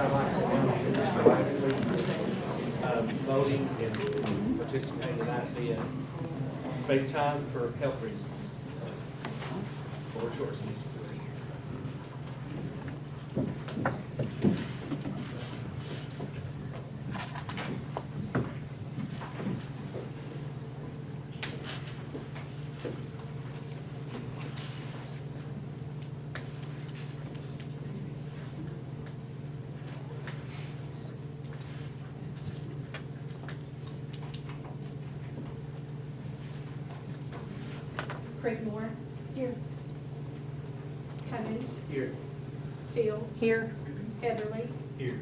I'd like to announce Mr. Lashley voting and participating tonight via FaceTime for health reasons. Floor is yours, Ms. Craigmore. Here. Cummins. Here. Fields. Here. Heatherly. Here.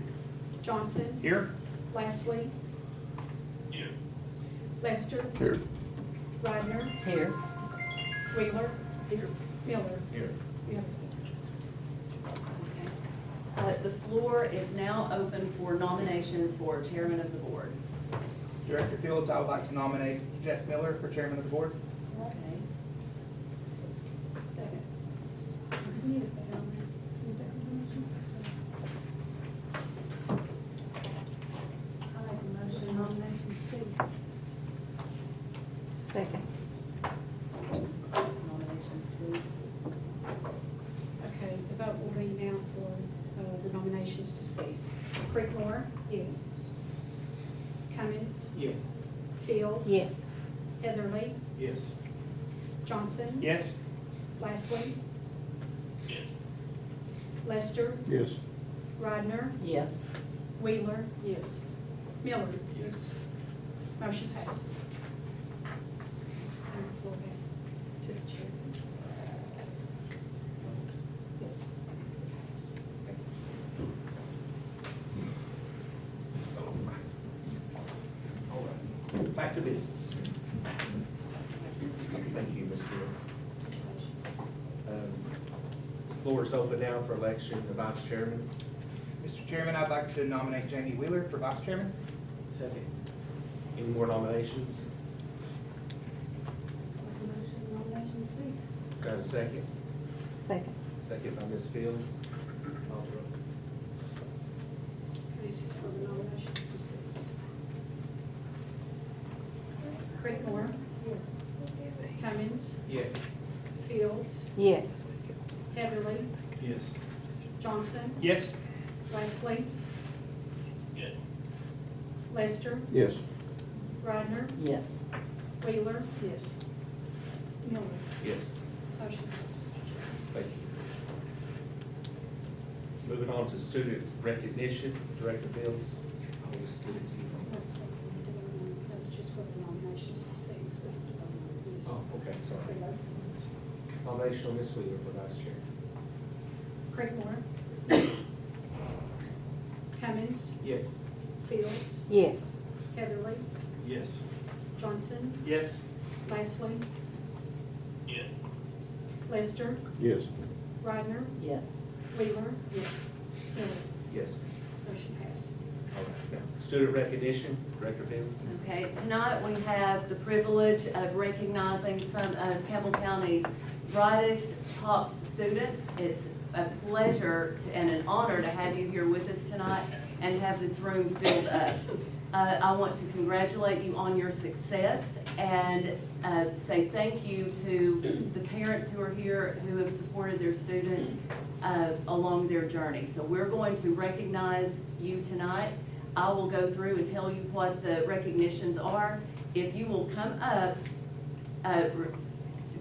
Johnson. Here. Lastly. Here. Lester. Here. Ryder. Here. Wheeler. Here. Miller. Here. Yeah. The floor is now open for nominations for chairman of the board. Director Fields, I would like to nominate Jeff Miller for chairman of the board. Okay. Second. You need a second on that. You second the motion? I make a motion nomination cease. Second. Nomination ceased. Okay, the vote will be now for the nominations to cease. Creekmore. Yes. Cummins. Yes. Fields. Yes. Heatherly. Yes. Johnson. Yes. Lastly. Yes. Lester. Yes. Rodner. Yes. Wheeler. Yes. Miller. Yes. Motion passed. And the floor back to the chair. Yes. All right. Back to business. Thank you, Ms. Fields. The floor is open now for election of vice chairman. Mr. Chairman, I'd like to nominate Jamie Wheeler for vice chairman. Second. Any more nominations? Nomination cease. Got a second? Second. Second by Ms. Fields. Call the roll. This is for the nominations to cease. Creekmore. Yes. Cummins. Yes. Fields. Yes. Heatherly. Yes. Johnson. Yes. Lastly. Yes. Lester. Yes. Rodner. Yes. Wheeler. Yes. Miller. Yes. Motion passed, Mr. Chair. Thank you. Moving on to student recognition, Director Fields. I will just give it to you. That was just for the nominations to cease. We have to vote on this. Oh, okay, sorry. Nomination on Ms. Wheeler for vice chair. Creekmore. Cummins. Yes. Fields. Yes. Heatherly. Yes. Johnson. Yes. Lastly. Yes. Lester. Yes. Rodner. Yes. Wheeler. Yes. Miller. Yes. Motion passed. All right, now, student recognition, Director Fields. Okay, tonight we have the privilege of recognizing some of Campbell County's brightest top students. It's a pleasure and an honor to have you here with us tonight and have this room filled up. I want to congratulate you on your success and say thank you to the parents who are here who have supported their students along their journey. So we're going to recognize you tonight. I will go through and tell you what the recognitions are. If you will come up,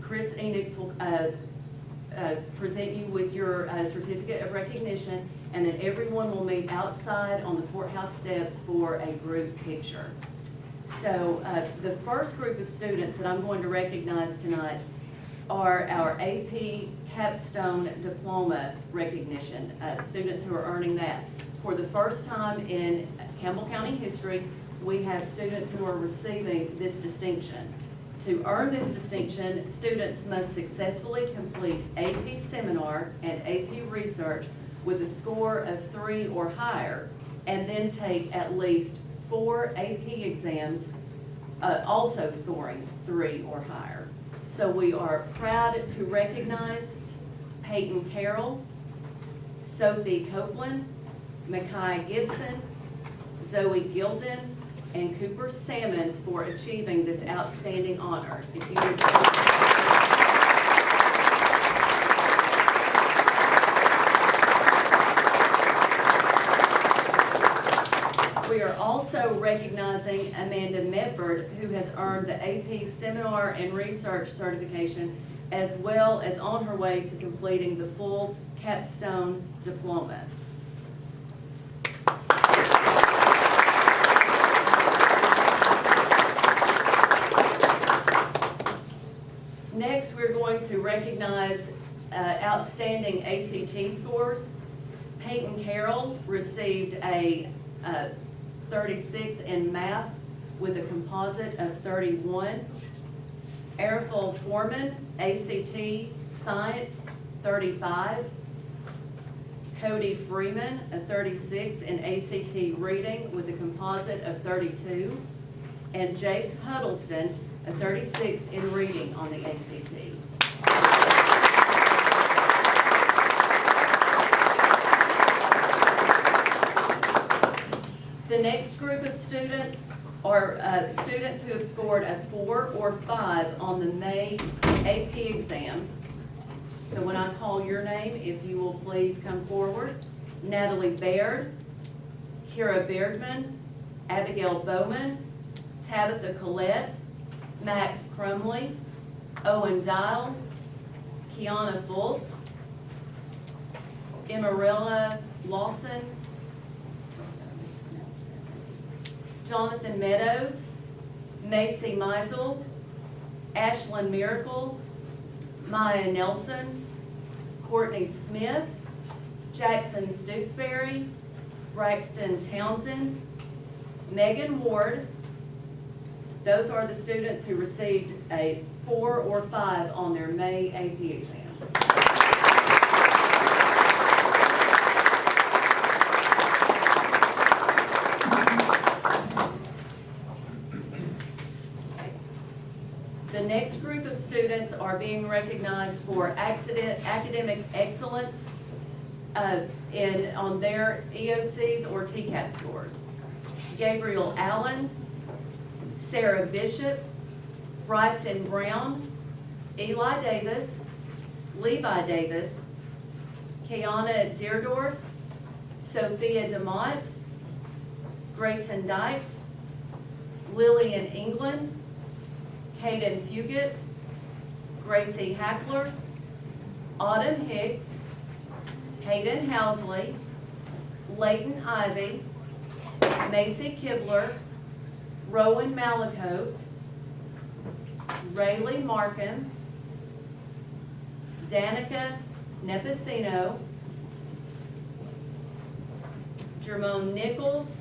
Chris Enix will present you with your certificate of recognition, and then everyone will meet outside on the courthouse steps for a group picture. So the first group of students that I'm going to recognize tonight are our AP Capstone Diploma recognition, students who are earning that. For the first time in Campbell County history, we have students who are receiving this distinction. To earn this distinction, students must successfully complete AP Seminar and AP Research with a score of 3 or higher, and then take at least 4 AP exams, also scoring 3 or higher. So we are proud to recognize Peyton Carroll, Sophie Copeland, Mackay Gibson, Zoe Gilden, and Cooper Sammons for achieving this outstanding honor. If you would We are also recognizing Amanda Medford, who has earned the AP Seminar and Research Certification, as well as on her way to completing the full capstone diploma. Next, we're going to recognize outstanding ACT scores. Peyton Carroll received a 36 in math with a composite of 31. Arifel Foreman, ACT Science, 35. Cody Freeman, a 36 in ACT Reading with a composite of 32. And Jace Huddleston, a 36 in Reading on the ACT. The next group of students are students who have scored a 4 or 5 on the May AP exam. So when I call your name, if you will please come forward. Natalie Baird, Kira Beardman, Abigail Bowman, Tabitha Collette, Mac Crumley, Owen Dial, Kiana Fultz, Emarilla Lawson, Jonathan Meadows, Macy Meisel, Ashlyn Miracle, Maya Nelson, Courtney Smith, Jackson Stooksbury, Braxton Townsend, Megan Ward. Those are the students who received a 4 or 5 on their May AP exam. The next group of students are being recognized for academic excellence on their EOCs or TCAP scores. Gabriel Allen, Sarah Bishop, Bryson Brown, Eli Davis, Levi Davis, Kiana Deerdorf, Sophia DeMont, Grayson Dykes, Lillian England, Caden Fugit, Gracie Hackler, Autumn Hicks, Hayden Housley, Layton Ivy, Macy Kibler, Rowan Malacote, Rayleigh Markham, Danica Nepesino, Jermone Nichols,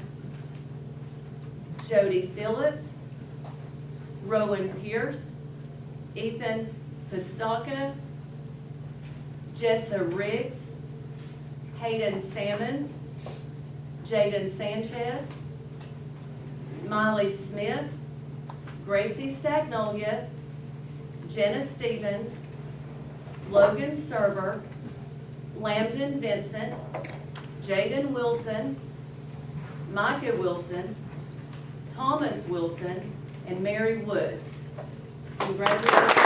Jody Phillips, Rowan Pierce, Ethan Pistaka, Jessa Riggs, Hayden Sammons, Jaden Sanchez, Miley Smith, Gracie Stagnolia, Jenna Stevens, Logan Serber, Lambden Vincent, Jaden Wilson, Micah Wilson, Thomas Wilson, and Mary Woods. Congratulations.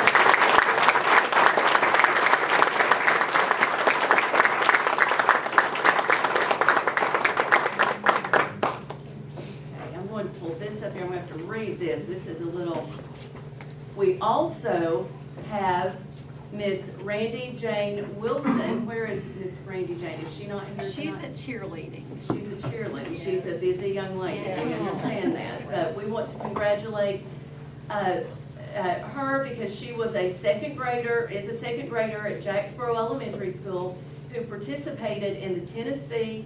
This is a little, we also have Miss Randy Jane Wilson. Where is Miss Randy Jane? Is she not here She's tonight? at cheerleading. She's a cheerleader. Yes. She's a busy young lady. Yes. We understand that. But we want to congratulate her because she was a second grader at Jacksboro Elementary School who participated in the Tennessee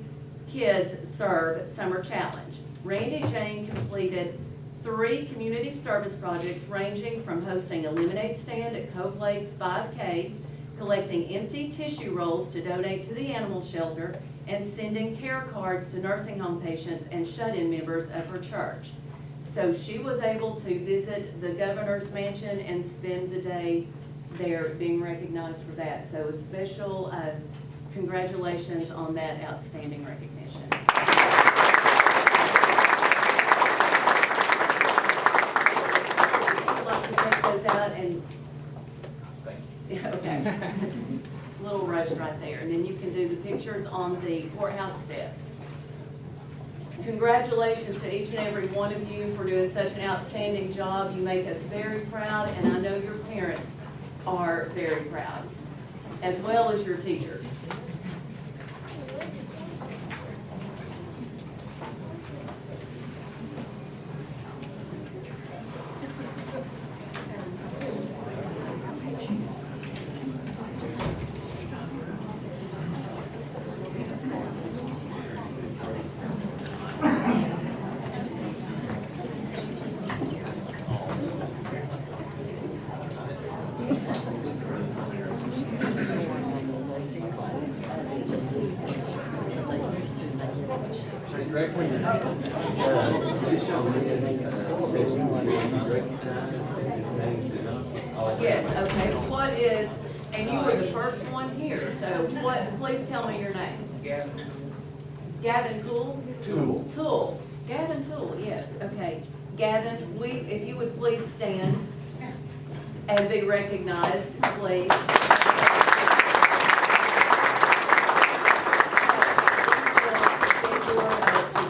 Kids Serve Summer Challenge. Randy Jane completed 3 community service projects ranging from hosting a lemonade stand at Cove Lakes 5K, collecting empty tissue rolls to donate to the animal shelter, and sending care cards to nursing home patients and shut-in members of her church. So she was able to visit the governor's mansion and spend the day there being recognized for that. So a special Congratulations on that outstanding recognition. I'd like to take those out and, yeah, okay. Little rush right there, and then you can do the pictures on the courthouse steps. Congratulations to each and every one of you for doing such an outstanding job. You make us very proud, and I know your parents are very proud, as well as your teachers. Yes, okay, what is, and you were the first one here, so what, please tell me your name. Gavin. Gavin Tool? Tool. Tool, Gavin Tool, yes, okay. Gavin, if you would please stand and be recognized, please.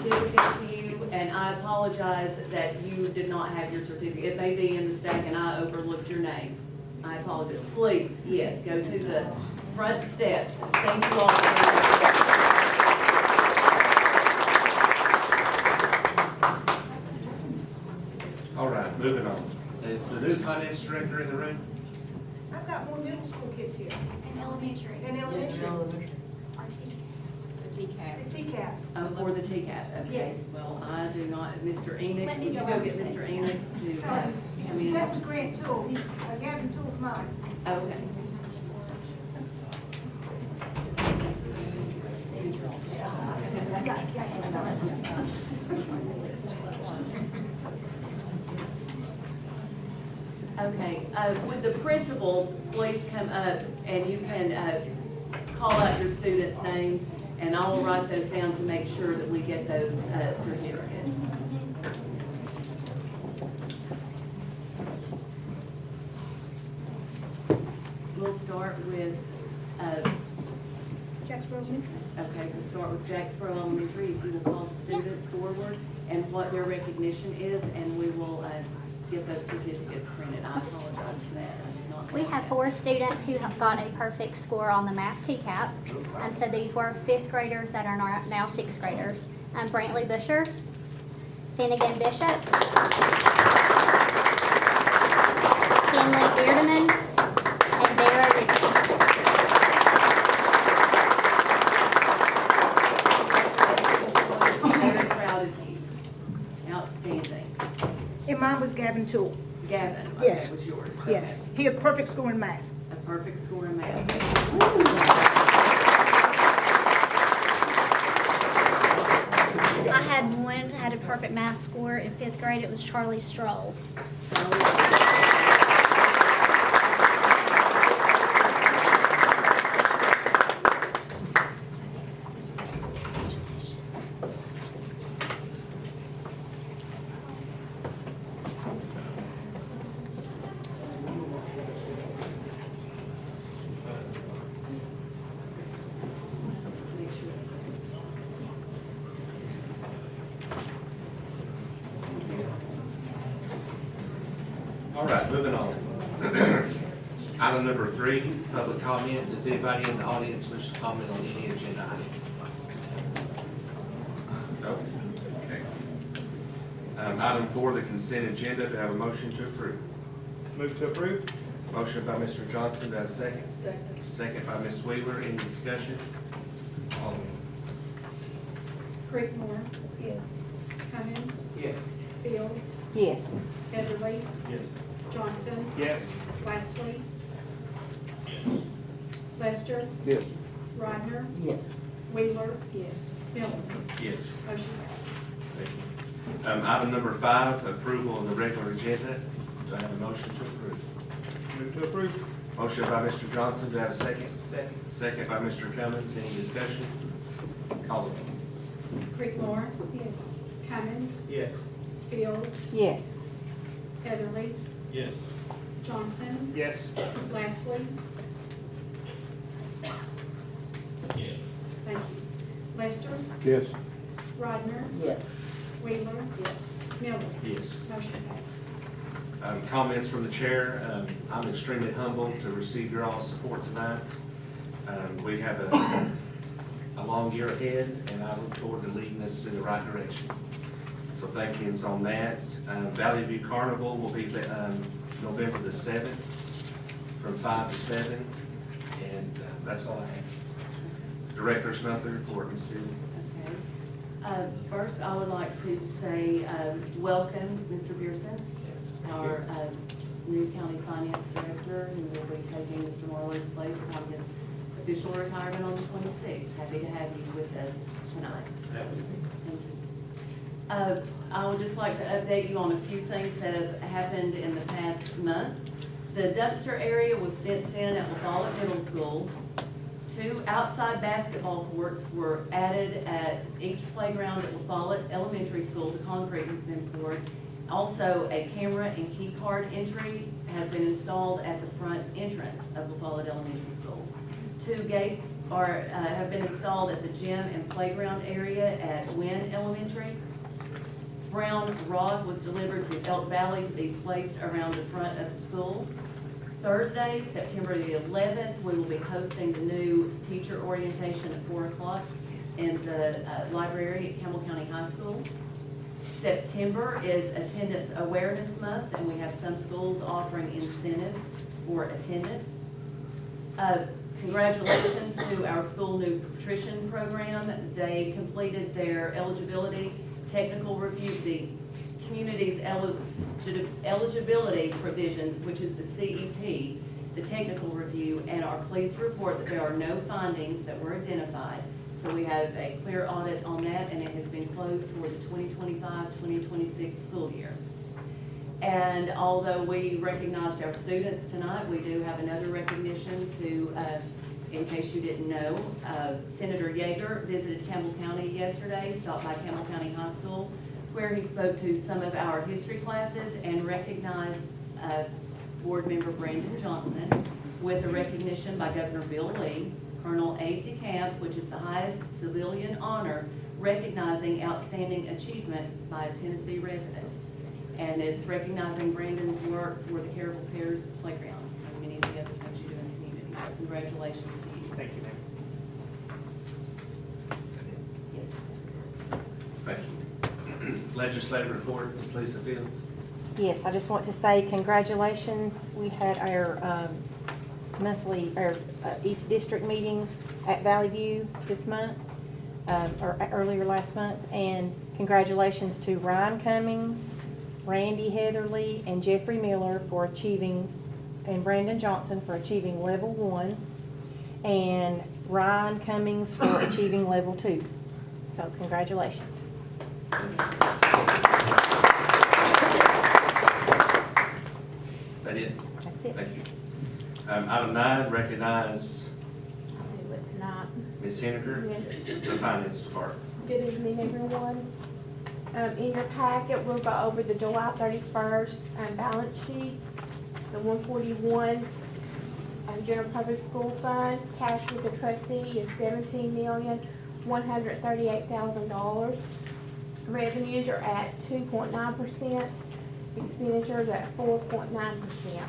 Certificate to you, and I apologize that you did not have your certificate. It may be in the stack and I overlooked your name. I apologize. Please, yes, go to the front steps. Thank you all very much. All right, moving on. Is the new finance director in the room? I've got more middle school kids here, And elementary. and elementary, The TCAP. the TCAP. For the TCAP, okay. Yes. Well, I do not, Mr. Enix, Let me would you go go on get and Mr. say. Enix to come in? That was Grant Tool, he's, Gavin Tool's mine. Okay. Okay, would the principals please come up and you can call out your students' names, and I will write those down to make sure that we get those certificates. We'll start with, Jacksboro Elementary. okay, we'll start with Jacksboro Elementary. If you will call the students forward and what their recognition is, and we will get those certificates printed. I apologize for that. I did not We know have that. 4 students who have got a perfect score on the math TCAP. So these were 5th graders that are now 6th graders. Brantley Busher, Finnegan Bishop, Kinley Beardeman, and Dara Ritchie. Very proud of you. Outstanding. And mine was Gavin Tool, Gavin, okay, Yes. was yours. yes. Okay. He had perfect score in math. A perfect score in math. I had one, had a perfect math score in 5th grade. It was Charlie Stroll. Make sure. All right, moving on. Item number 3, public comment. Does anybody in the audience wish to comment on any agenda item? No? Okay. Item 4, the consent agenda. Do I have a motion to approve? Move to approve. Motion by Mr. Johnson. Do I have a second? Second by Ms. Wheeler. Any discussion? All Creekmore. Yes. Cummings. Yes. Fields. Yes. Heatherly. Yes. Johnson. Yes. Wesley. Lester. Yes. Rodner. Yes. Wheeler. Yes. Miller. Yes. Motion passed. Thank you. Item number 5, approval of the regular agenda. Do I have a motion to approve? Move to approve. Motion by Mr. Johnson. Do I have a second? Second. second by Mr. Cummins. Any discussion? Call the roll. Creekmore, Yes. Cummins, Yes. Fields, Yes. Heatherly, Yes. Johnson, Yes. Lastly. Yes. Thank you. Lester, Yes. Rodner, Yes. Wheeler, Miller. Yes. Motion passed. Comments from the chair. I'm extremely humbled to receive your all support tonight. We have a long year ahead, and I look forward to leading us in the right direction. So thank you on that. Valley View Carnival will be November the 7th from 5 to 7, and that's all I have. Director Smelter, report, Ms. Steele. Okay. First, I would like to say, welcome, Mr. Pearson, our new county finance director, who will be taking Mr. Marlowe's place upon his official retirement on the 26th. Happy to have you with us tonight. So, thank you. I would just like to update you on a few things that have happened in the past month. The dumpster area was fenced in at La Follette Middle School. 2 outside basketball courts were added at each playground at La Follette Elementary School. The concrete has been poured. Also, a camera and key card entry has been installed at the front entrance of La Follette Elementary School. 2 gates have been installed at the gym and playground area at Wynn Elementary. Brown rod was delivered to Elk Valley to be placed around the front of the school. Thursday, September the 11th, we will be hosting the new teacher orientation at 4 o'clock in the library at Campbell County High School. September is Attendance Awareness Month, and we have some schools offering incentives for attendance. Congratulations to our school nutrition program. They completed their eligibility technical review, the community's eligibility provision, which is the CEP, the technical review, and are pleased to report that there are no findings that were identified. So we have a clear audit on that, and it has been closed for the 2025-2026 school year. And although we recognized our students tonight, we do have another recognition to, in case you didn't know, Senator Yeager visited Campbell County yesterday, stopped by Campbell County High School, where he spoke to some of our history classes and recognized board member Brandon Johnson with a recognition by Governor Bill Lee, Colonel Aide de Camp, which is the highest civilian honor, recognizing outstanding achievement by a Tennessee resident. And it's recognizing Brandon's work for the Carroll Cares Playground and many of the other things you do in the community. So congratulations to you. Thank you, ma'am. Yes. Thank you. Legislative report, Ms. Lisa Fields. Yes, I just want to say congratulations. We had our monthly, East District meeting at Valley View this month, or earlier last month, and congratulations to Ryan Cummings, Randy Heatherly, and Jeffrey Miller for achieving, and Brandon Johnson for achieving level 1, and Ryan Cummings for achieving level 2. So congratulations. Is that it? That's it. Thank you. Item 9, recognize Do it tonight. Ms. Henniger, Yes. the Finance Department. Good evening, everyone. In your packet, we'll go over the July 31st balance sheets. The 141 General Public School Fund, cash with the trustee is $17,138,000. Revenues are at 2.9%, expenditures are at 4.9%.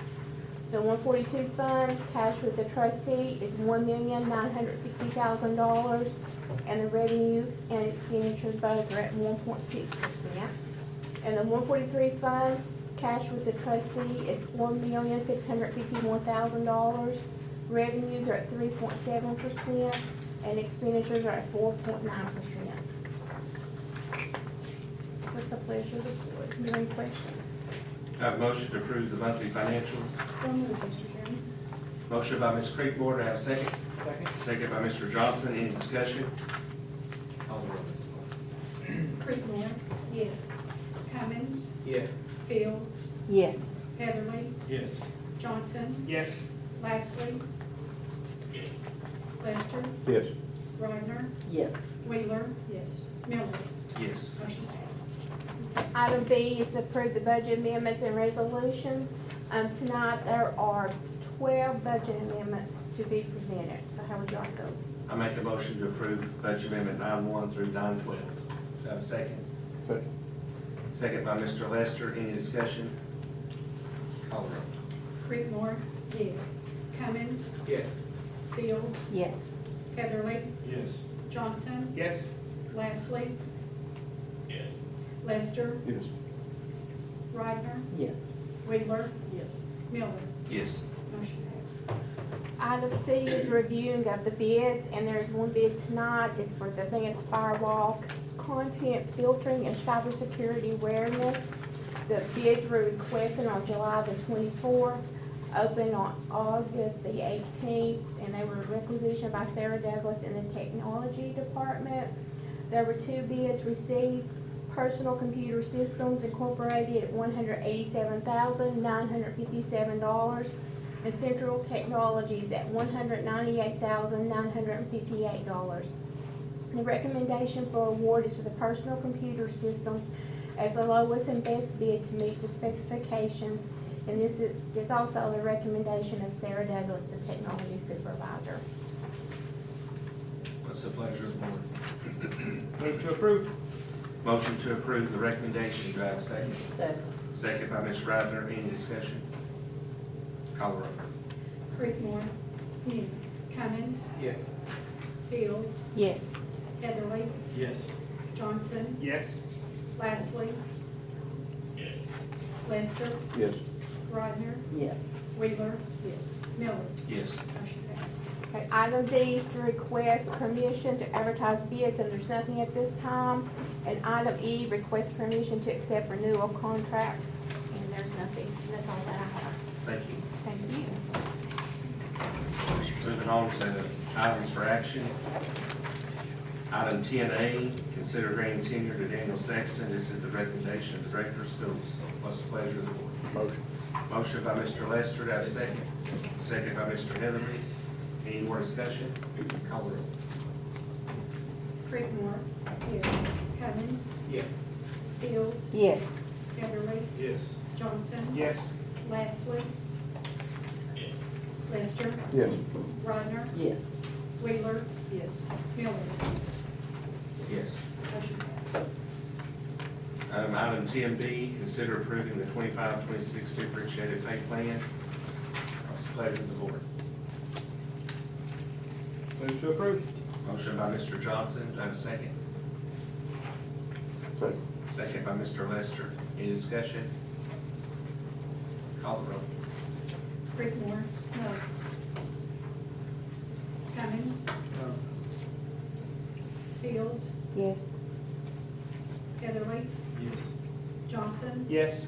The 142 fund, cash with the trustee is $1,960,000, and the revenues and expenditures both are at 1.6%. And the 143 fund, cash with the trustee is $1,651,000, revenues are at 3.7%, and expenditures are at 4.9%. What's the pleasure of the board? Do you have any questions? I have a motion to approve the monthly financials. So moved, Mr. Chairman. Motion by Ms. Creekmore, to have a second. Second. Second by Mr. Johnson. Any discussion? Call the roll, Ms. Creekmore, Yes. Cummins, Yes. Fields, Yes. Heatherly, Yes. Johnson, Yes. Lastly. Lester, Yes. Reichner, Yes. Wheeler. Yes. Miller. Yes. Motion passed. Item B is to approve the budget amendments and resolutions. Tonight, there are 12 budget amendments to be presented. So how would you like those? I make a motion to approve budget amendment 9-1 through 9-12. Do I have a second? Second. Second by Mr. Lester. Any discussion? Call the roll. Creekmore. Yes. Cummins, Yes. Fields, Yes. Heatherly, Yes. Johnson, Yes. Leslie, Yes. Lester, Yes. Reichner, Yes. Wheeler. Yes. Miller. Yes. Motion passed. Item C is reviewing of the bids, and there's one bid tonight. It's for the advanced firewall content filtering and cybersecurity awareness. The bids were requested on July the 24th, opened on August the 18th, and they were requisitioned by Sarah Douglas in the technology department. There were 2 bids received. Personal Computer Systems Incorporated at $187,957, and Central Technologies at $198,958. The recommendation for award is to the Personal Computer Systems as the lowest and best bid to meet the specifications, and this is also the recommendation of Sarah Douglas, the technology supervisor. What's the pleasure of the board? Move to approve. Motion to approve the recommendation. Do I have a second? Second. Second by Ms. Ryder. Any discussion? Call the roll. Creekmore. Yes. Cummins, Yes. Fields, Yes. Heatherly, Yes. Johnson, Yes. Leslie, Yes. Lester, Yes. Reichner, Yes. Wheeler. Yes. Miller. Yes. Motion passed. Okay, item D is to request permission to advertise bids, and there's nothing at this time. And item E, request permission to accept renewal contracts, and there's nothing. That's all that I have. Thank you. Thank you. Moving on to items for action. Item 10A, consider granting tenure to Daniel Sexton. This is the recommendation of the Director of Schools. What's the pleasure of the board? Motion. Motion by Mr. Lester. Do I have a second? Second by Mr. Heatherly. Any more discussion? Call the roll. Creekmore. Yes. Cummins, Yes. Fields, Yes. Heatherly, Yes. Johnson, Yes. Leslie, Yes. Lester, Yes. Reichner, Yes. Wheeler. Yes. Miller. Yes. Motion passed. Item 10B, consider approving the 25-26 differentiated pay plan. What's the pleasure of the board? Move to approve. Motion by Mr. Johnson. Do I have a second? Second. Second by Mr. Lester. Any discussion? Call the roll. Creekmore. No. Cummins, No. Fields, Yes. Heatherly, Yes. Johnson, Yes.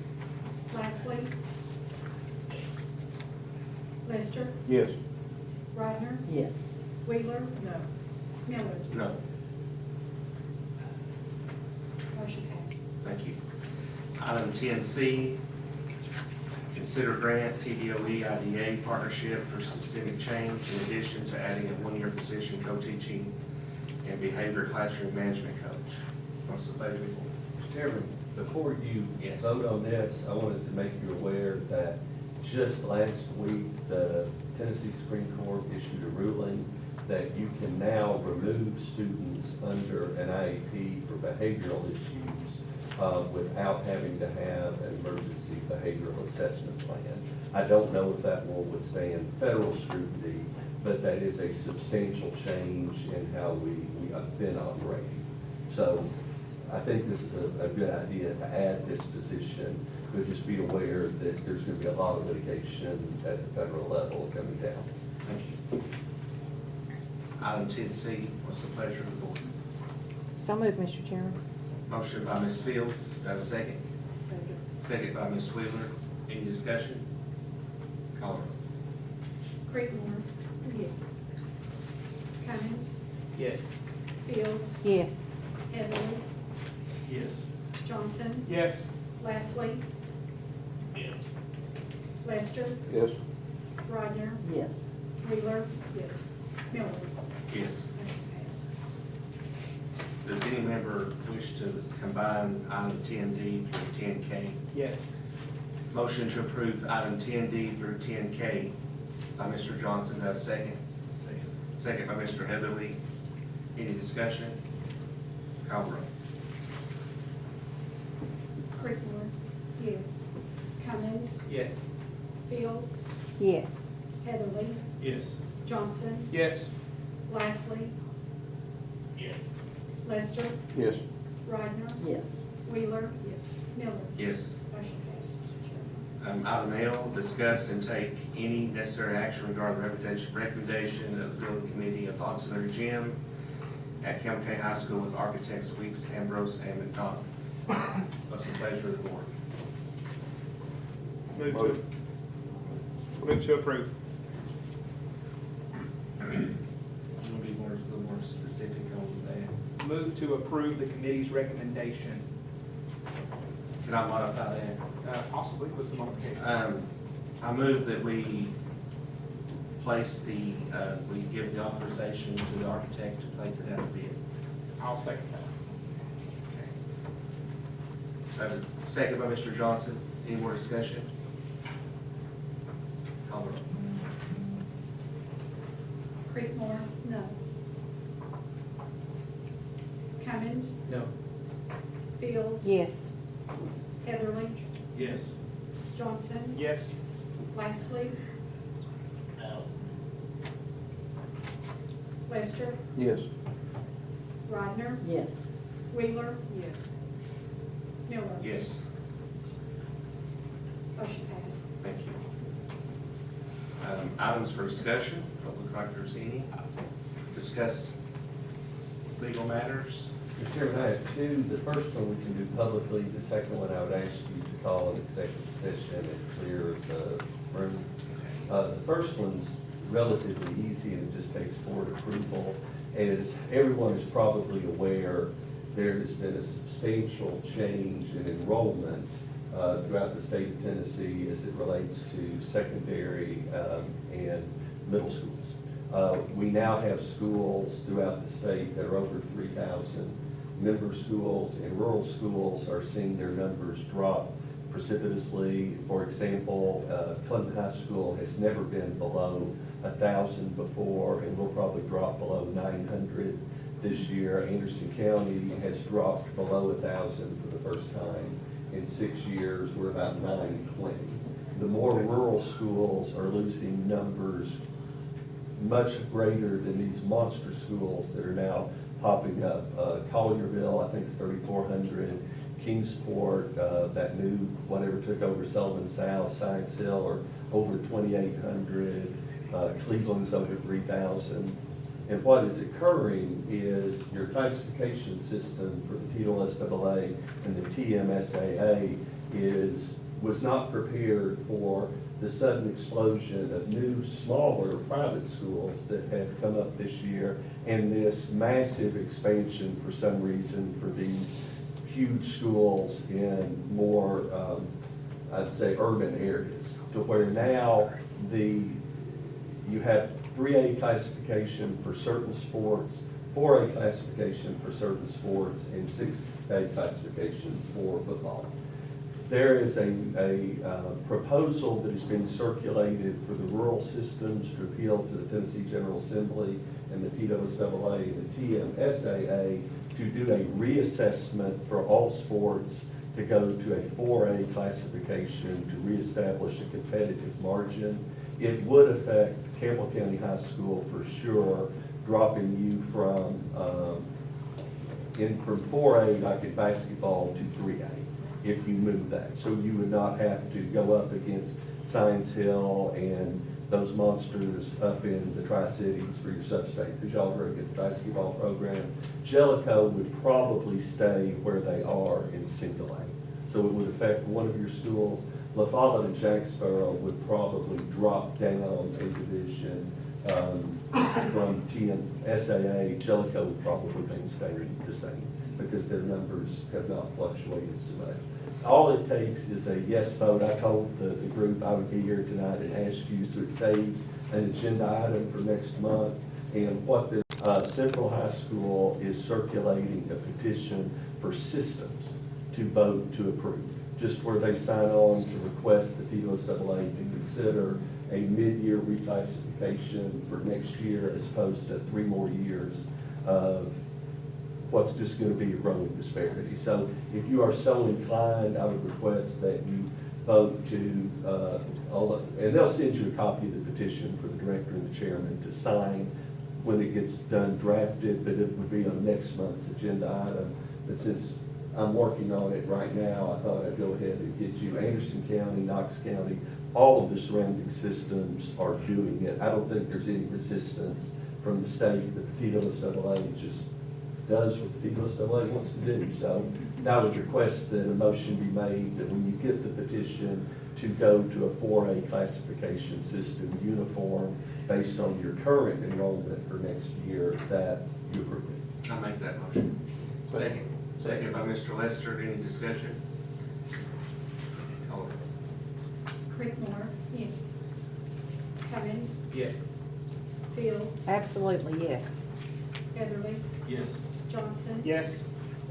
Leslie, Lester, Yes. Reichner, Yes. Wheeler. No. Miller. No. Motion passed. Thank you. Item 10C, consider grant TDOE IDA partnership for systemic change in addition to adding a one-year position co-teaching and behavior classroom management coach. What's the pleasure of the board? Mr. Chairman, before you Yes. vote on this, I wanted to make you aware that just last week, the Tennessee Supreme Court issued a ruling that you can now remove students under an IEP for behavioral issues without having to have an emergency behavioral assessment plan. I don't know if that will withstand federal scrutiny, but that is a substantial change in how we have been operating. So I think this is a good idea to add this position, but just be aware that there's going to be a lot of litigation at the federal level coming down. Thank you. Item 10C, what's the pleasure of the board? So moved, Mr. Chairman. Motion by Ms. Fields. Do I have a second? Second. Second by Ms. Wheeler. Any discussion? Call the roll. Creekmore. Yes. Cummins, Yes. Fields, Yes. Heatherly, Yes. Johnson, Yes. Leslie, Yes. Lester, Yes. Reichner, Yes. Wheeler. Yes. Miller. Yes. Motion passed. Does any member wish to combine item 10D through 10K? Yes. Motion to approve item 10D through 10K by Mr. Johnson. Have a second? Second by Mr. Heatherly. Any discussion? Call the roll. Creekmore. Yes. Cummins. Yes. Fields. Yes. Heatherly. Yes. Johnson. Yes. Lastly. Yes. Lester. Yes. Reider. Yes. Wheeler. Yes. Miller. Yes. Motion passed, Mr. Chairman. Item L, discuss and take any necessary action regarding the recommendation of the building committee of auxiliary gym at Campbell County High School with architects Weeks, Ambrose, and McDonald. What's the pleasure of the board? Move to approve. You want to be a little more specific on that? Move to approve the committee's recommendation. Can I modify that? Possibly with some modifications. I move that we place we give the authorization to the architect to place it out of bid. I'll second that. I have a second by Mr. Johnson. Any more discussion? Call the roll. Creekmore. No. Cummins. No. Fields. Yes. Heatherly. Yes. Johnson. Yes. Lastly. No. Lester. Yes. Reider. Yes. Wheeler. Yes. Miller. Yes. Motion passed. Thank you. Items for discussion, don't look like there's any. Discuss legal matters. Mr. Chairman, I have two. The first one we can do publicly. The second one I would ask you to call an executive session and clear the room. The first one's relatively easy and it just takes board approval. As everyone is probably aware, there has been a substantial change in enrollment throughout the state of Tennessee as it relates to secondary and middle schools. We now have schools throughout the state that are over 3,000 member schools, and rural schools are seeing their numbers drop precipitously. For example, Clinton High School has never been below 1,000 before, and will probably drop below 900 this year. Anderson County has dropped below 1,000 for the first time in 6 years. We're about 920. The more rural schools are losing numbers much greater than these monster schools that are now popping up. Collierville, I think, is 3,400. Kingsport, that new, whatever took over Sullivan South, Science Hill, are over 2,800. Cleveland's over 3,000. And what is occurring is your classification system for the TLSAA and the TMSAA was not prepared for the sudden explosion of new, smaller private schools that have come up this year, and this massive expansion for some reason for these huge schools in more, I'd say, urban areas, to where now you have 3A classification for certain sports, 4A classification for certain sports, and 6A classifications for football. There is a proposal that has been circulated for the rural systems to appeal to the Tennessee General Assembly and the TWSAA and the TMSAA to do a reassessment for all sports to go to a 4A classification to reestablish a competitive margin. It would affect Campbell County High School for sure, dropping you from 4A, like in basketball, to 3A, if you move that. So you would not have to go up against Science Hill and those monsters up in the Tri-Cities for your sub-state, because y'all are a good basketball program. Jellicoe would probably stay where they are in single A. So it would affect one of your schools. La Follette and Jacksboro would probably drop down a division from TMSAA. Jellicoe would probably stay the same because their numbers have not fluctuated so much. All it takes is a yes vote. I told the group I would be here tonight and ask you, so it saves an agenda item for next month. And what they're Central High School is circulating a petition for systems to vote to approve, just where they sign on to request the TOSAA to consider a mid-year reclassification for next year as opposed to 3 more years of what's just going to be a growing disparity. So if you are so inclined, I would request that you vote to, and they'll send you a copy of the petition for the director and the chairman to sign when it gets done drafted, but it would be on next month's agenda item. But since I'm working on it right now, I thought I'd go ahead and get you. Anderson County, Knox County, all of the surrounding systems are doing it. I don't think there's any resistance from the state that the TOSAA just does what the TOSAA wants to do. So I would request that a motion be made that when you get the petition to go to a 4A classification system uniform based on your current enrollment for next year, that you approve it. I'll make that motion. Second. Second by Mr. Lester. Any discussion? Call it. Creekmore. Yes. Cummings. Yes. Fields. Absolutely, yes. Heatherly. Yes. Johnson. Yes.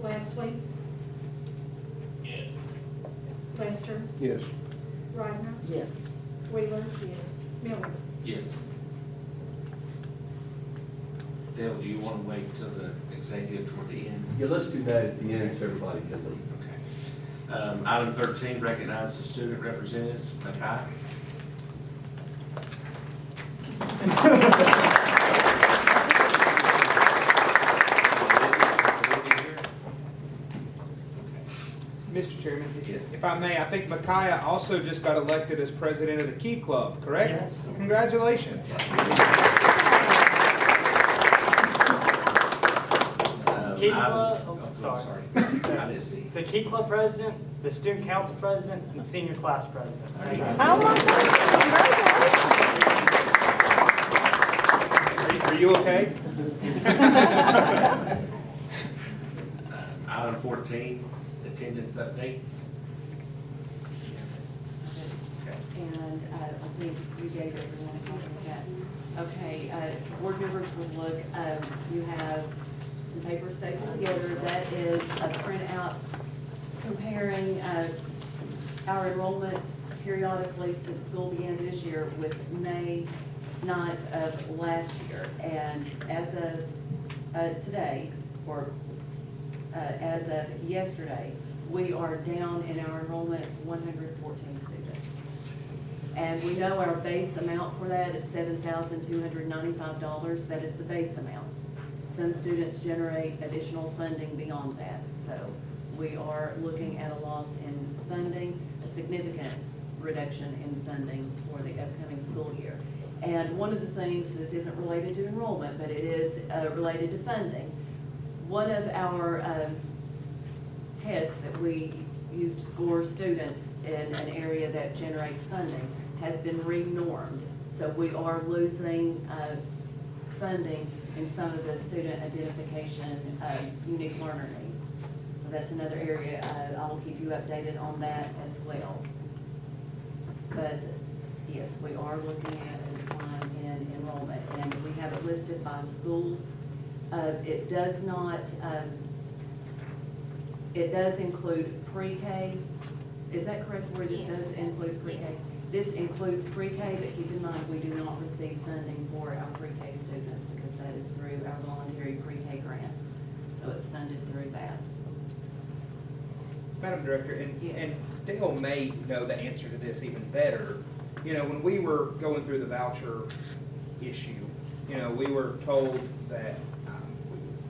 Leslie. yes, Lester. Yes. Rodner. Yes. Wheeler. Yes. Miller. Yes. Dale, do you want to wait till the executive toward the end? Yeah, let's do that at the end so everybody can leave. Okay. Item 13, recognize the student representatives. Makai? Mr. Chairman, Yes. if I may, I think Micaiah also just got elected as president of the Key Club, correct? Yes. Congratulations. Key Item- Club, oh, sorry. I didn't see. The Key Club president, the student council president, and the senior class president. Thank you. Oh, my God, Are you okay? Item 14, attendance update. And I think you gave everyone a copy of that. Okay, board members will look, you have some paper stapled together. That is a printout comparing our enrollment periodically since school began this year with May, not of last year. And as of today, or as of yesterday, we are down in our enrollment 114 students. And we know our base amount for that is $7,295. That is the base amount. Some students generate additional funding beyond that. So we are looking at a loss in funding, a significant reduction in funding for the upcoming school year. And one of the things, this isn't related to enrollment, but it is related to funding. One of our tests that we use to score students in an area that generates funding has been renormed. So we are losing funding in some of the student identification unique learner needs. So that's another area. I will keep you updated on that as well. But yes, we are looking at a decline in enrollment, and we have it listed by schools. It does not, it does include pre-K. Is that correct, where this does include pre-K? This includes pre-K, but keep in mind, we do not receive funding for our pre-K students because that is through our voluntary pre-K grant. So it's funded through that. Madam Director, and Yes. Dale may know the answer to this even better. You know, when we were going through the voucher issue, you know, we were told that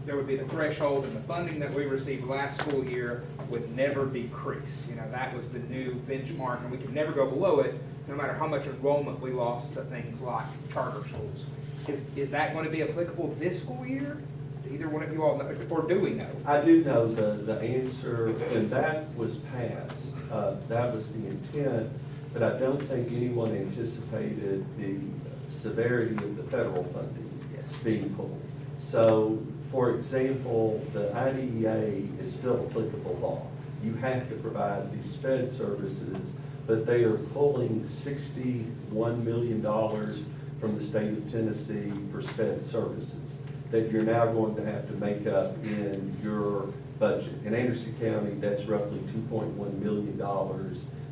there would be the threshold, and the funding that we received last school year would never decrease. You know, that was the new benchmark, and we could never go below it, no matter how much enrollment we lost to things like charter schools. Is that going to be applicable this school year? Do either one of you all know, or do we know? I do know the answer, and that was passed. That was the intent, but I don't think anyone anticipated the severity of the federal funding being pulled. So, for example, the IDEA is still applicable law. You have to provide these sped services, but they are pulling $61 million from the state of Tennessee for sped services. that you're now going to have to make up in your budget. In Anderson County, that's roughly $2.1 million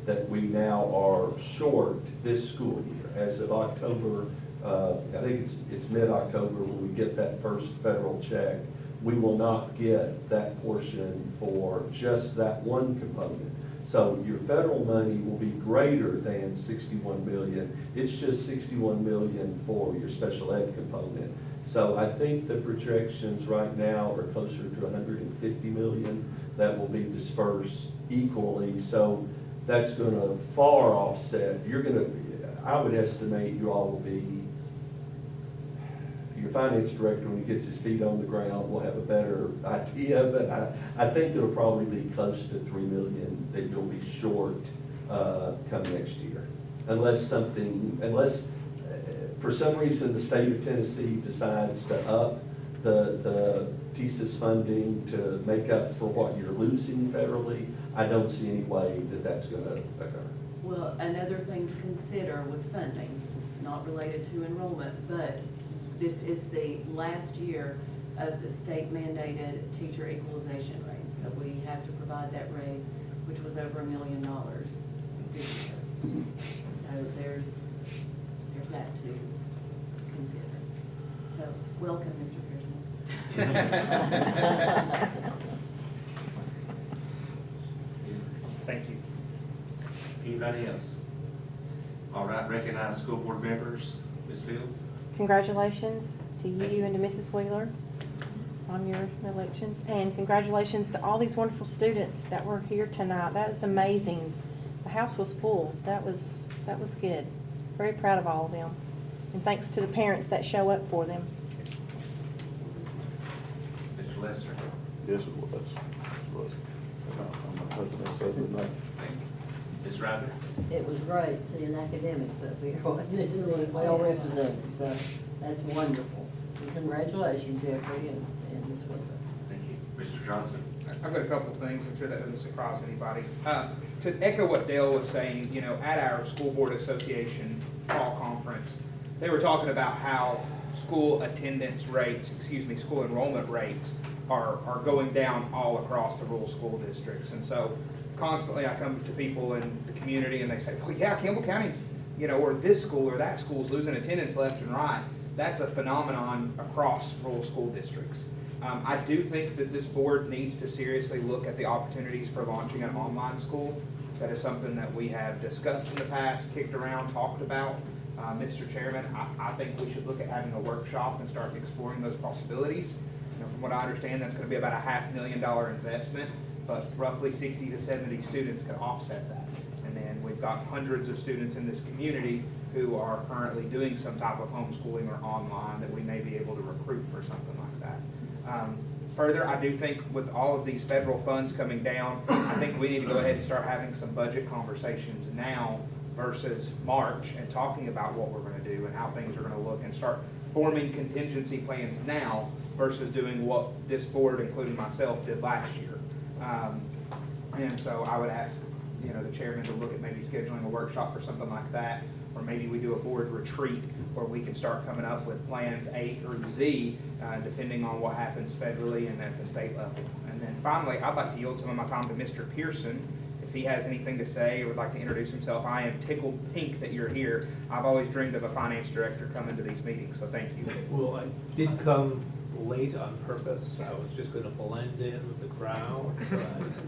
that we now are short this school year. As of October, I think it's mid-October when we get that first federal check, we will not get that portion for just that one component. So your federal money will be greater than 61 million. It's just 61 million for your special ed component. So I think the projections right now are closer to 150 million that will be dispersed equally. So that's going to far offset. You're going to, I would estimate you all will be, your finance director, when he gets his feet on the ground, will have a better idea, but I think it'll probably be close to 3 million that you'll be short come next year. Unless for some reason the state of Tennessee decides to up the thesis funding to make up for what you're losing federally, I don't see any way that that's going to occur. Well, another thing to consider with funding, not related to enrollment, but this is the last year of the state mandated teacher equalization raise. So we have to provide that raise, which was over $1 million this year. So there's that to consider. So welcome, Mr. Pearson. Thank you. Anybody else? All right, recognize school board members. Ms. Fields? Congratulations to you and to Mrs. Wheeler on your elections. And congratulations to all these wonderful students that were here tonight. That is amazing. The house was full. That was good. Very proud of all of them. And thanks to the parents that show up for them. Mr. Lester? Yes, it was. It was. I'm not hoping that's other than that. Thank you. Ms. Ryder? It was great seeing academics up here, this is really well represented, so that's wonderful. And congratulations, Jeffrey and Ms. Whitaker. Thank you. Mr. Johnson? I've got a couple of things, I'm sure that doesn't surprise anybody. To echo what Dale was saying, you know, at our School Board Association fall conference, they were talking about how school attendance rates, school enrollment rates are going down all across the rural school districts. And so constantly I come to people in the community and they say, well, yeah, Campbell County's, you know, or this school or that school's losing attendance left and right. That's a phenomenon across rural school districts. I do think that this board needs to seriously look at the opportunities for launching an online school. That is something that we have discussed in the past, kicked around, talked about. Mr. Chairman, I think we should look at having a workshop and start exploring those possibilities. You know, from what I understand, that's going to be about a $500,000 investment, but roughly 60 to 70 students can offset that. And then we've got hundreds of students in this community who are currently doing some type of homeschooling or online that we may be able to recruit for something like that. Further, I do think with all of these federal funds coming down, I think we need to go ahead and start having some budget conversations now versus March and talking about what we're going to do and how things are going to look and start forming contingency plans now versus doing what this board, including myself, did last year. And so I would ask, you know, the chairman to look at maybe scheduling a workshop or something like that, or maybe we do a board retreat where we can start coming up with plans A through Z, depending on what happens federally and at the state level. And then finally, I'd like to yield some of my time to Mr. Pearson. If he has anything to say or would like to introduce himself, I am tickled pink that you're here. I've always dreamed of a finance director coming to these meetings, so thank you. Well, I did come late on purpose. I was just gonna blend in with the crowd.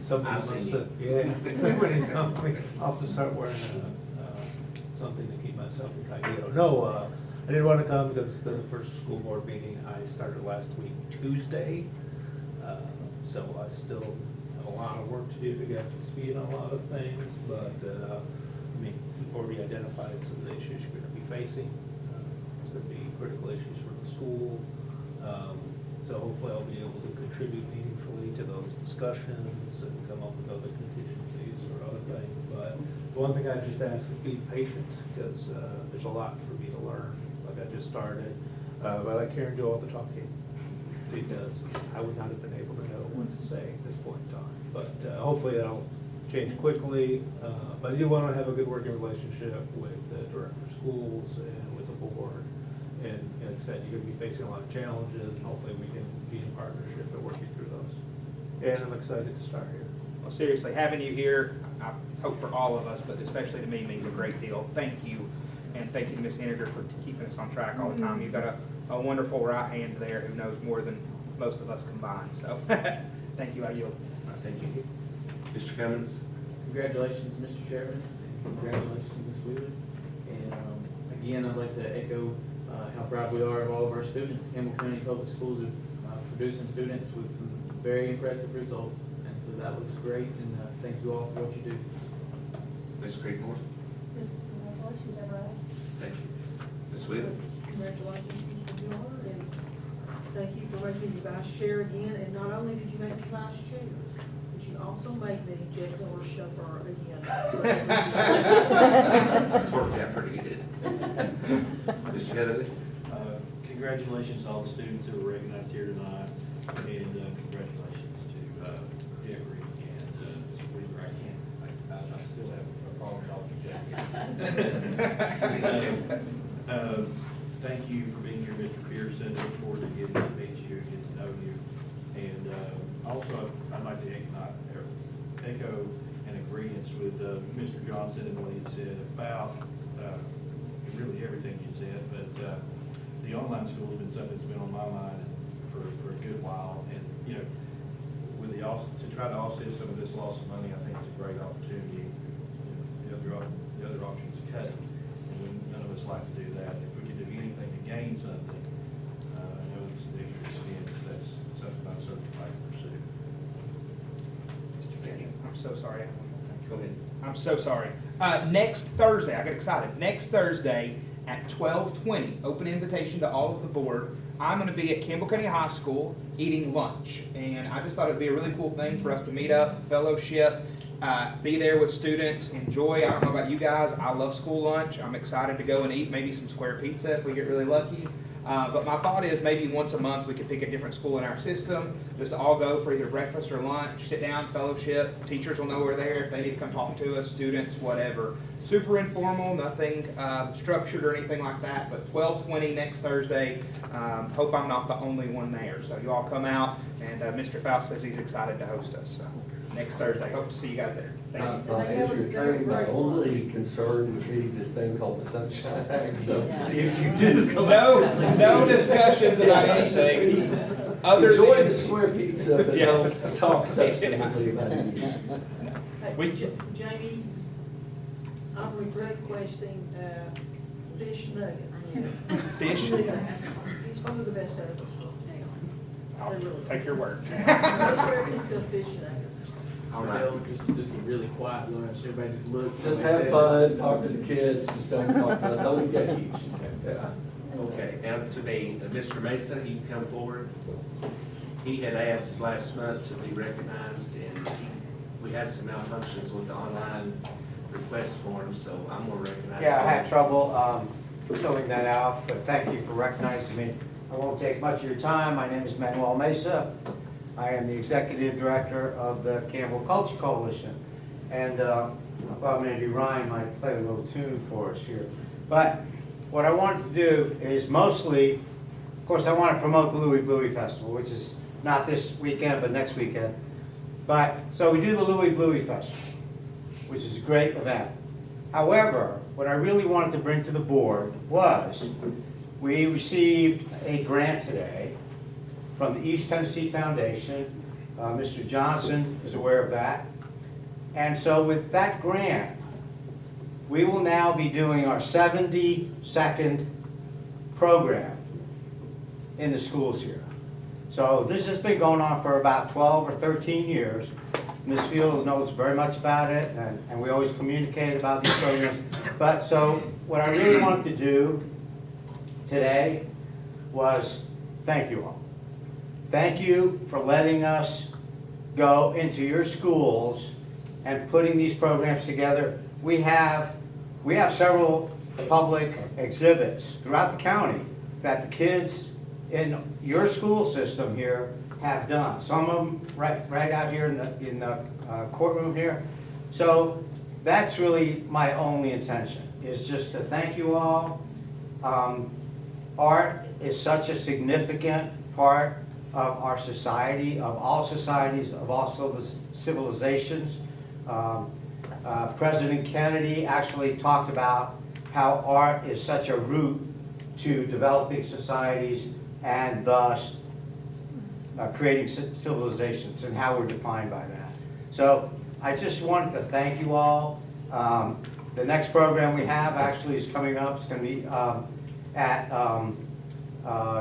Somebody must have, yeah, somebody's coming. I'll have to start wearing something to keep myself incognito. No, I didn't want to come because the first school board meeting I started last week, Tuesday. So I still have a lot of work to do to get up to speed on a lot of things, but I mean, we've already identified some of the issues you're going to be facing. It's going to be critical issues for the school. So hopefully I'll be able to contribute meaningfully to those discussions and come up with other contingencies or other things. But the one thing I just ask is be patient because there's a lot for me to learn. Like I just started. I let Karen do all the talking. She does. I would not have been able to know what to say at this point in time. But hopefully that'll change quickly. But I do want to have a good working relationship with the director of schools and with the board. And like I said, you're gonna be facing a lot of challenges, and hopefully we can be in partnership and working through those. And I'm excited to start here. Well, seriously, having you here, I hope for all of us, but especially to me, means a great deal. Thank you, and thank you to Ms. Henniger for keeping us on track all the time. You've got a wonderful right hand there who knows more than most of us combined, so thank you, I yield. Thank you. Mr. Cummins? Congratulations, Mr. Chairman. Congratulations, Ms. Wheeler. And again, I'd like to echo how proud we are of all of our students. Campbell County Public Schools are producing students with some very impressive results. And so that looks great, and thank you all for what you do. Ms. Creekmore? Congratulations, everybody. Thank you. Ms. Wheeler? Congratulations, Mr. Miller, and thank you for making me vice chair again. And not only did you make me vice chair, but you also made me Jeff Miller's chauffeur again. It's worked out pretty good. Mr. Heatherly? Congratulations to all the students who were recognized here tonight, and congratulations to Jeffrey and Ms. Wheeler. I still have a problem calling you Jackie. Thank you for being here, Mr. Pearson. Look forward to getting to meet you, get to know you. And also, I'd like to echo an agreement with Mr. Johnson and what he said about really everything you said, but the online school has been something that's been on my mind for a good while. And, you know, with to try to offset some of this loss of money, I think it's a great opportunity. You know, the other option is cutting, and none of us like to do that. If we can do anything to gain something, I know it's an extra expense, that's something I'd certainly like to pursue. Mr. Kenny, I'm so sorry. Go ahead. I'm so sorry. Next Thursday, I got excited. Next Thursday at 12:20, open invitation to all of the board. I'm going to be at Campbell County High School eating lunch, and I just thought it'd be a really cool thing for us to meet up, fellowship, be there with students, enjoy. I don't know about you guys, I love school lunch. I'm excited to go and eat maybe some square pizza if we get really lucky. But my thought is maybe once a month we could pick a different school in our system, just to all go for either breakfast or lunch, sit down, fellowship. Teachers will know we're there if they need to come talk to us, students, whatever. Super informal, nothing structured or anything like that, but 12:20 next Thursday. Hope I'm not the only one there. So you all come out, and Mr. Faust says he's excited to host us. So next Thursday, hope to see you guys there. Thank you. As you're training, my only concern would be this thing called the Sunshine Act. So if you do come No discussions about anything. Enjoy the square pizza, but don't talk substantively about it. Jamie, I regret requesting fish nuggets. Fish? One of the best ever. I'll take your word. Square pizza, fish nuggets. All right. Just a really quiet lunch. Everybody just look. Just have fun, talk to the kids, just don't talk about it. Don't engage. Okay, now to me, Mr. Mesa, you can come forward. He had asked last month to be recognized, and we had some malfunctions with the online request form, so I'm going to recognize him. Yeah, I had trouble filling that out, but thank you for recognizing me. I won't take much of your time. My name is Manuel Mesa. I am the Executive Director of the Campbell Culture Coalition. And I thought maybe Ryan might play a little tune for us here. But what I wanted to do is mostly, of course, I want to promote the Louie Bluey Festival, which is not this weekend, but next weekend. But, so we do the Louie Bluey Festival, which is a great event. However, what I really wanted to bring to the board was we received a grant today from the East Tennessee Foundation. Mr. Johnson is aware of that. And so with that grant, we will now be doing our 72nd program in the schools here. So this has been going on for about 12 or 13 years. Ms. Field knows very much about it, and we always communicate about these programs. But so what I really wanted to do today was thank you all. Thank you for letting us go into your schools and putting these programs together. We have several public exhibits throughout the county that the kids in your school system here have done. Some of them right out here in the courtroom here. So that's really my only intention, is just to thank you all. art is such a significant part of our society, of all societies, of all civilizations. President Kennedy actually talked about how art is such a root to developing societies and thus creating civilizations, and how we're defined by that. So I just wanted to thank you all. The next program we have actually is coming up. It's going to be at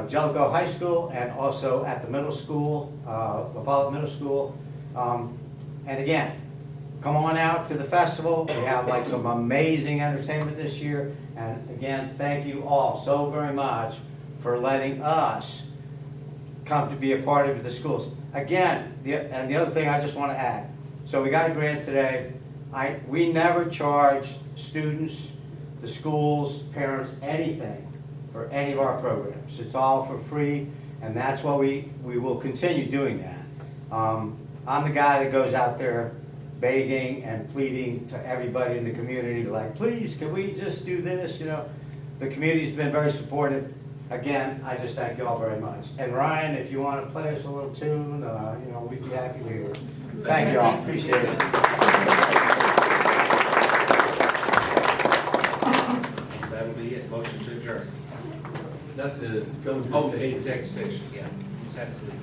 Jellicoe High School and also at the middle school, La Follette Middle School. And again, come on out to the festival. We have like some amazing entertainment this year. And again, thank you all so very much for letting us come to be a part of the schools. Again, and the other thing I just want to add. So we got a grant today. We never charge students, the schools, parents, anything for any of our programs. It's all for free, and that's why we will continue doing that. I'm the guy that goes out there begging and pleading to everybody in the community, like, please, can we just do this? You know, the community's been very supportive. Again, I just thank you all very much. And Ryan, if you want to play us a little tune, you know, we'd be happy to hear it. Thank you all, appreciate it. That'll be it, motion to adjourn. Not the film. Oh, the executive session, yeah. Just have to leave.